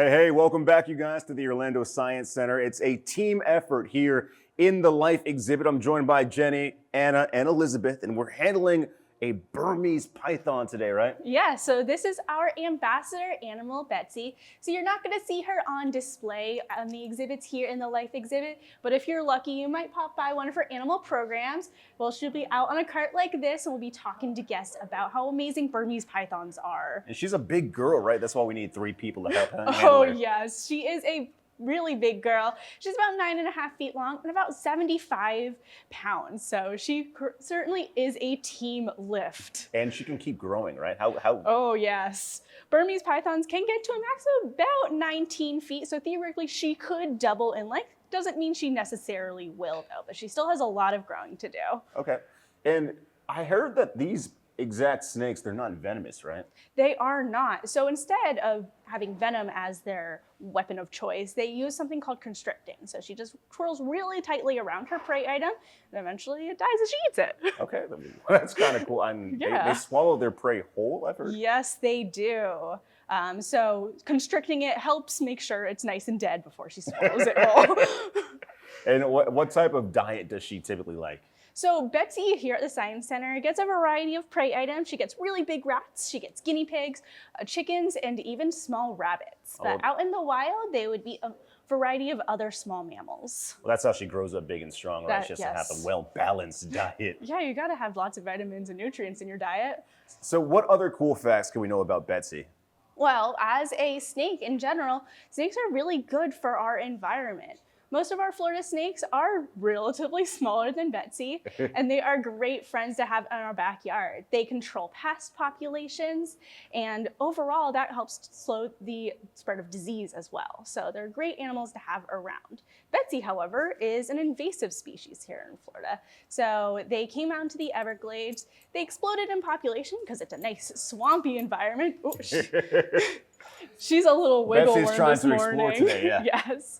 Hey, welcome back, you guys, to the Orlando Science Center. It's a team effort here in the Life exhibit. I'm joined by Jenny, Anna, and Elizabeth, and we're handling a Burmese python today, right? Yeah, so this is our ambassador animal, Betsy. So you're not going to see her on display on the exhibits here in the Life exhibit, but if you're lucky, you might pop by one of her animal programs. Well, she'll be out on a cart like this, and we'll be talking to guests about how amazing Burmese pythons are. And she's a big girl, right? That's why we need 3 people to help her. Oh, yes. She is a really big girl. She's about 9.5 feet long and about 75 pounds. So she certainly is a team lift. And she can keep growing, right? How? Oh, yes. Burmese pythons can get to a max of about 19 feet. So theoretically, she could double in length. Doesn't mean she necessarily will, though, but she still has a lot of growing to do. Okay. And I heard that these exact snakes, they're not venomous, right? They are not. So instead of having venom as their weapon of choice, they use something called constricting. So she just twirls really tightly around her prey item, and eventually it dies as she eats it. Okay, that's kind of cool. And they swallow their prey whole, I've heard? Yes, they do. So constricting it helps make sure it's nice and dead before she swallows it whole. And what type of diet does she typically like? So Betsy here at the Science Center gets a variety of prey items. She gets really big rats, she gets guinea pigs, chickens, and even small rabbits. But out in the wild, they would be a variety of other small mammals. Well, that's how she grows up big and strong, right? She has to have a well-balanced diet. Yeah, you gotta have lots of vitamins and nutrients in your diet. So what other cool facts can we know about Betsy? Well, as a snake in general, snakes are really good for our environment. Most of our Florida snakes are relatively smaller than Betsy, and they are great friends to have in our backyard. They control pest populations, and overall that helps slow the spread of disease as well. So they're great animals to have around. Betsy, however, is an invasive species here in Florida. So they came out into the Everglades. They exploded in population because it's a nice swampy environment. Ooh, she's a little wiggle worm this morning. Betsy's trying to explore today, yeah. Yes.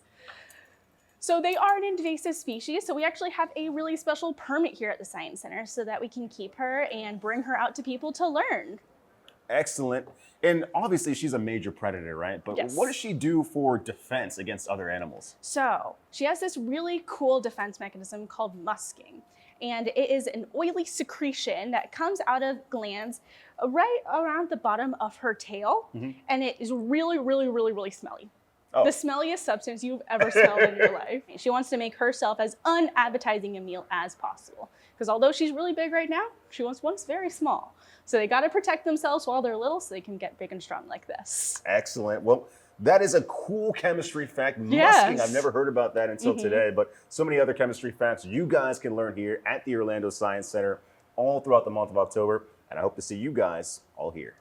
So they are an invasive species, so we actually have a really special permit here at the Science Center so that we can keep her and bring her out to people to learn. Excellent. And obviously she's a major predator, right? But yes. What does she do for defense against other animals? So she has this really cool defense mechanism called musking. And it is an oily secretion that comes out of glands right around the bottom of her tail. And it is really, really, really, really smelly. Oh. The smelliest substance you've ever smelled in your life. She wants to make herself as unappetizing a meal as possible. Because although she's really big right now, she was once very small. So they got to protect themselves while they're little so they can get big and strong like this. Excellent. Well, that is a cool chemistry fact. Yes. Musking, I've never heard about that until today, but so many other chemistry facts you guys can learn here at the Orlando Science Center all throughout the month of October. And I hope to see you guys all here.